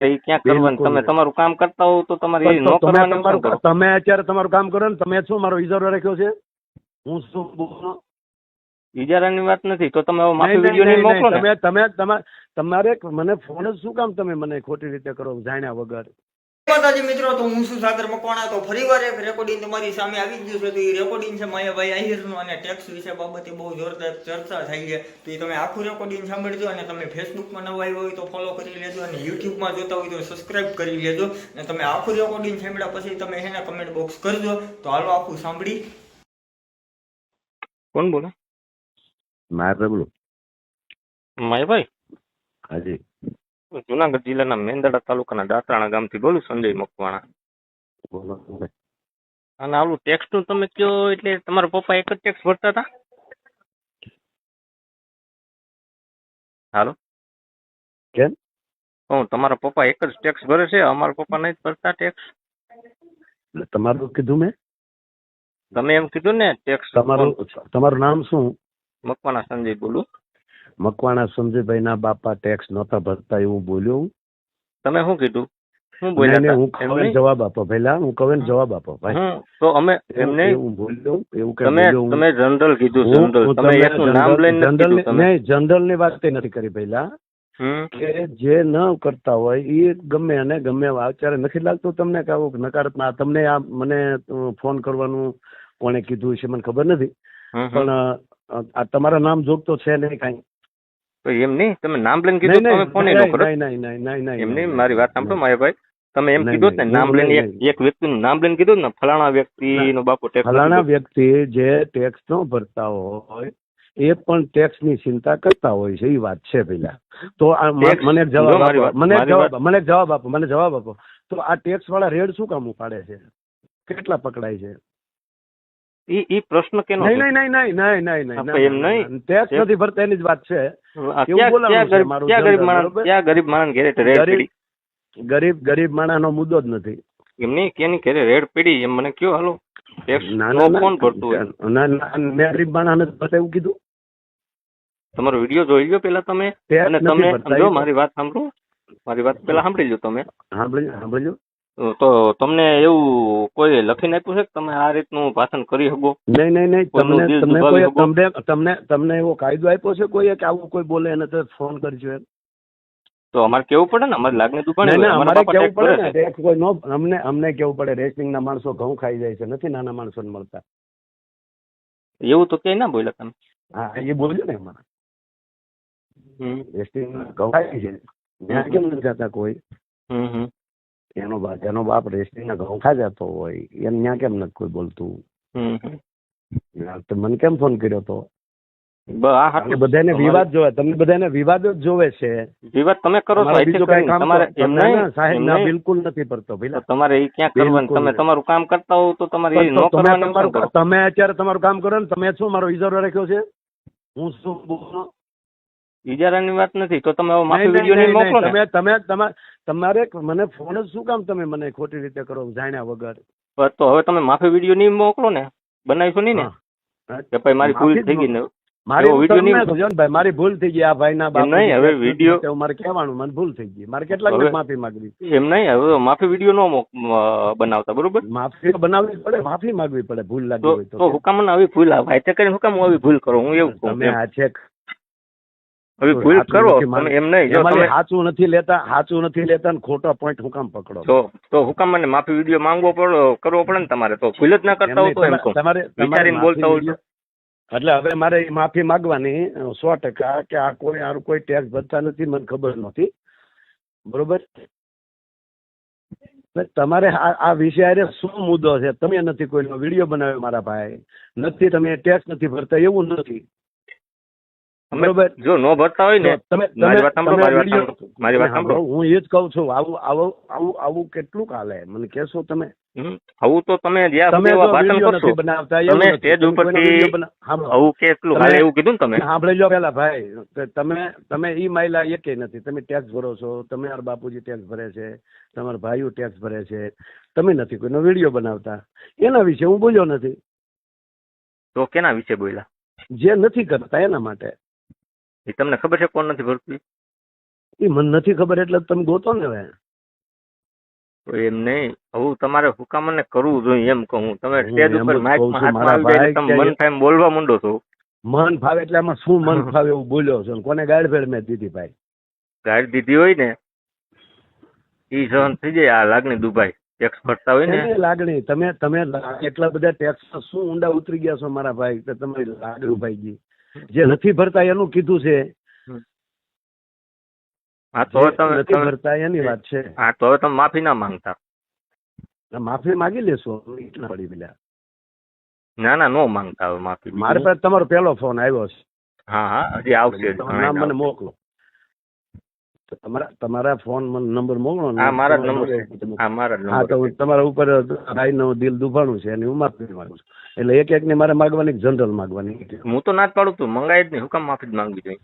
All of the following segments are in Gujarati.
એ ક્યાં કરવાનું? તમે તમારું કામ કરતા હોવ તો તમારે એ ન કરવાનું કેમ કરો? તમે અત્યારે તમારું કામ કરો ને, તમે શું મારો ઇજારો રાખ્યો છે? હું શું બોલું? ઇજારાની વાત નથી તો તમે માફી વિડીયો નહીં મોકલો ને. તમારે મને ફોન જ શું કામ તમે મને ખોટી રીતે કરો જાણ્યા વગર? માતાજી મિત્રો, તો હું છું સાગર મકવાણા. તો ફરીવાર એક રેકોર્ડિંગ તમારી સામે આવી ગયું છે. તો એ રેકોર્ડિંગ છે માયાભાઈ આહિરનું, અને ટેક્સ વિશે બાબતે બહુ જોરદાર ચર્ચા થઈ છે. તો એ તમે આખું રેકોર્ડિંગ સાંભળજો, અને તમે ફેસબુકમાં નવા આવ્યા હોય તો ફોલો કરી લેજો, અને યુટ્યુબમાં જોતા હોય તો સબસ્ક્રાઇબ કરી લેજો. અને તમે આખું રેકોર્ડિંગ સાંભળ્યા પછી તમે એને કમેન્ટ બોક્સ કરજો. તો હાલો આખું સાંભળી. કોણ બોલો? માયાભાઈ? હાજી. જુનાગઢ જિલ્લાના મેંદરડા તાલુકાના દાંતરાણા ગામથી બોલું, સંજય મકવાણા. બોલો. અને આવું ટેક્સ નું તમે કયો એટલે તમારા પપ્પા એક જ ટેક્સ ભરતા હતા? હાલો, કેમ? તમારા પપ્પા એક જ ટેક્સ ભરે છે? અમારા પપ્પા નહીં ભરતા ટેક્સ? તમારું કીધું મેં? તમે એમ કીધું ને ટેક્સ. તમારું નામ શું? મકવાણા સંજય બોલું. મકવાણા સંજયભાઈ ના બાપા ટેક્સ નહોતા ભરતા એવું બોલ્યો? તમે શું કીધું? શું બોલ્યા? હું કહું જવાબ આપો પહેલા. હું કહું જવાબ આપો ભાઈ. તો અમે એમને એવું બોલ્યો એવું કે તમે જનરલ કીધું. જનરલ તમે એકનું નામ લઈને જનરલ ની વાત નથી કરી પહેલા. કે જે ન કરતા હોય એ ગમે અને ગમે અત્યારે નથી લાગતું તમને કે આવું નકારાત્મક તમને આ મને ફોન કરવાનું કોણે કીધું છે મને ખબર નથી, પણ આ તમારા નામ જોગતો છે નહીં કાંઈ? એમ નહીં, તમે નામ લઈને કીધું તમે ફોન ન કરો. એમ નહીં, મારી વાત સાંભળો માયાભાઈ. તમે એમ કીધું ને નામ લઈને એક વ્યક્તિનું નામ લઈને કીધું ને ફલાણા વ્યક્તિનો બાપો ટેક્સ. ફલાણા વ્યક્તિ જે ટેક્સ ન ભરતા હોય એ પણ ટેક્સ ની ચિંતા કરતા હોય છે, એ વાત છે પેલા. તો મને જવાબ આપો, મને જવાબ આપો. તો આ ટેક્સ વાળા રેડ શું કામ ઉપાડે છે? કેટલા પકડાય છે? ઈ પ્રશ્ન કેનો? નહીં, ટેક્સ નથી ભરતા એની જ વાત છે. ગરીબ માણસ ઘેરે રેડ પડી? ગરીબ માણસ નો મુદ્દો જ નથી. એમની કેની ઘેરે રેડ પડી એમ મને કયો. હાલો, ટેક્સ કોણ ભરતું? મેં ગરીબ માણસ ભરતા એવું કીધું? તમારો વિડીયો જોઈ લો પેલા તમે, અને તમે જો મારી વાત સાંભળો. મારી વાત પેલા સાંભળી લો તમે. સાંભળજો. તો તમને એવું કોઈ લખીને આપ્યું છે કે તમે આ રીતનું ભાષણ કરી શકો? નહીં. તમને એવો કાયદો આપ્યો છે કોઈ કે આવું કોઈ બોલે એને તો ફોન કરજો એમ? તો અમારે કેવું પડે ને, અમારી લાગણી દુભાણી. અમારે કેવું પડે ને, કોઈ નો અમને કેવું પડે. રેસિંગ ના માણસો ઘઉં ખાઈ જાય છે, નથી નાના માણસો ને મળતા. એવું તો ક્યાંય ના બોલ્યા તમે? હા, એ બોલ્યો ને અમારે. રેસિંગ ઘઉં ખાઈ છે ત્યાં કેમ નથી ખાતા કોઈ? એનો બાપ રેસ્ટિંગ ના ઘઉં ખા જતો હોય એને ત્યાં કેમ નથી કોઈ બોલતું? મને કેમ ફોન કર્યો તો? બધાને વિવાદ જોવે, તમને બધાને વિવાદ જ જોવે છે. વિવાદ તમે કરો છો? સાહેબ ના બિલકુલ નથી પડતો. તમારે એ ક્યાં કરવાનું? તમે તમારું કામ કરતા હોવ તો તમારે એ ન કરવાનું. તમે અત્યારે તમારું કામ કરો ને, તમે શું મારો ઇજારો રાખ્યો છે? હું શું બોલું? ઇજારાની વાત નથી તો તમે માફી વિડીયો નહીં મોકલો ને. તમારે મને ફોન જ શું કામ તમે મને ખોટી રીતે કરો જાણ્યા વગર? તો હવે તમે માફી વિડીયો નહીં મોકલો ને, બનાવીશું નહીં ને કે ભાઈ મારી ભૂલ થઈ ગઈ ને? મારી ભૂલ થઈ ગઈ. આ ભાઈ ના બાપ નહીં, હવે વિડીયો મારે કહેવાનું મને ભૂલ થઈ ગઈ, મારે કેટલા માફી માંગવી? એમ નહીં, હવે માફી વિડીયો નો બનાવતા, બરોબર? માફી બનાવવી પડે, માફી માંગવી પડે ભૂલ લાગી હોય તો. હુકામ આવી ભૂલ આવે કરીને હુકામ આવી ભૂલ કરો? હું એવું કહું. તમે આ છે હવે ભૂલ કરો એમ નહીં. સાચું નથી લેતા ને ખોટો પોઈન્ટ હુકામ પકડો તો હુકામ મને માફી વિડીયો માંગવો કરવો પડે ને તમારે. તો ભૂલ જ ના કરતા હોય તો એમ કહું, વિચારીને બોલતા હોય. એટલે હવે મારે માફી માંગવાની 100% કે આ કોઈ ટેક્સ ભરતા નથી, મને ખબર નથી, બરોબર? તમારે આ વિષય શું મુદ્દો છે? તમે નથી કોઈનો વિડીયો બનાવ્યો મારા ભાઈ, નથી તમે ટેક્સ નથી ભરતા એવું નથી, બરોબર? જો નો ભરતા હોય ને, મારી વાત સાંભળો. હું એ જ કઉ છું, આવું કેટલું કાલે મને કેશો તમે? આવું તો તમે સ્ટેજ ઉપરથી આવું કેટલું કાલે એવું કીધું ને તમે? સાંભળી લો પેલા ભાઈ, તમે ઈ માયલા એકે નથી. તમે ટેક્સ ભરો છો, તમારા બાપુજી ટેક્સ ભરે છે, તમારા ભાઈઓ ટેક્સ ભરે છે, તમે નથી કોઈનો વિડીયો બનાવતા. એના વિશે હું બોલ્યો નથી. તો કેના વિશે બોલ્યા? જે નથી કરતા એના માટે. તમને ખબર છે કોણ નથી ભરતું? એ મને નથી ખબર એટલે તમે ગોતો ને. હવે તો એમ નહીં, હવે તમારે હુકામ મને કરવું જોઈએ એમ કહું. તમે હું સ્ટેજ એમ ઉપર જ માઇકમાં કહું છું, હાથમાં મારા આવી જાય એટલે ભાઈ, તમે કે મન થાય એમ બોલવા માંડો છો. મન ફાવે એટલે આમાં શું મન ફાવે એવું બોલ્યો છો ને કોને ગાળભેળ મેં દીધી ભાઈ? ગાડી દીધી હોય ને ઈ સહન થઈ જાય. આ લાગણી દુભાઈ ટેક્સ ભરતા હોય ને એની લાગણી તમે તમે એટલા બધા ટેક્સ શું ઊંડા ઉતરી ગયા છો મારા ભાઈ કે તમારી લાગણી ભાઈજી જે નથી ભરતા એનું કીધું છે. હા તો હવે જે નથી તમે ભરતા એની વાત છે. હા તો હવે તમે માફી ના માંગતા. માફી માગી લેશો એટલા પડી પેલા. ના ના નો માંગતા હવે માફી. મારી પાસે તમારો પહેલો ફોન આવ્યો છે. હા હા હજી આવશે. તમારું નામ મને મોકલો. તમારા ફોન નંબર મોકલો ને. હા મારા જ નંબર છે. હા મારા જ હા નંબર તો તમારા ઉપર ભાઈ નું દિલ દુભાણું છે એની હું માફી માંગુ છું. એટલે એક એક ની મારે માગવાની જનરલ માગવાની. હું તો ના જ પાડું તું મંગાય જ નહીં. હું કામ માફી જ માંગવી જોઈએ?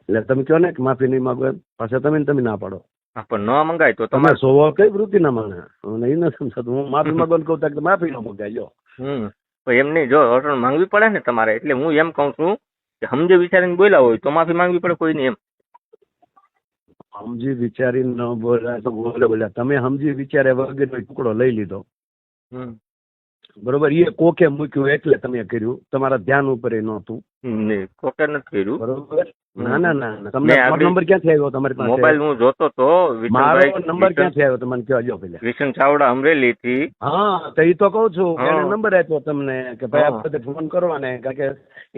એટલે તમે કહો ને કે માફી નહીં માંગો એમ પાછા તમે ના પાડો. હા પણ ન મંગાય તો તમે તમારે સ્વભાવ કઈ વૃત્તિ ના માને મને એ નથી સમજાતું. હું માફી માંગવાનું કહું તો માફી ન મંગાય લો. તો એમ નહીં, જો હોટલ માંગવી પડે ને તમારે. એટલે હું એમ કહું છું કે સમજે વિચારીને બોલ્યા હોય તો માફી માંગવી પડે કોઈ નહીં એમ. સમજી વિચારીને ન બોલ્યા તો બોલ્યા. તમે સમજી વિચારે વગરનો ટુકડો લઈ લીધો બરોબર. એ કોકે મૂક્યું એટલે તમે કર્યું. તમારા ધ્યાન ઉપર એ નહોતું. નહીં કોકે નથી કર્યું બરોબર. ના ના ના તમને ફોન નંબર ક્યાંથી આવ્યો તમારી પાસે? મોબાઈલ હું જોતો તો મારો નંબર ક્યાંથી આવ્યો તમને કહેજો પેલા. વિશન ચાવડા અમરેલી થી. હા તો એ તો કહું છું કે એને નંબર આપ્યો તમને કે ભાઈ આ બધે ફોન કરવાને કારણ કે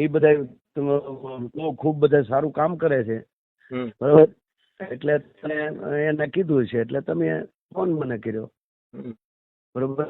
એ બધા ખૂબ બધા સારું કામ કરે છે બરોબર. એટલે એને કીધું છે એટલે તમે ફોન મને કર્યો બરોબર.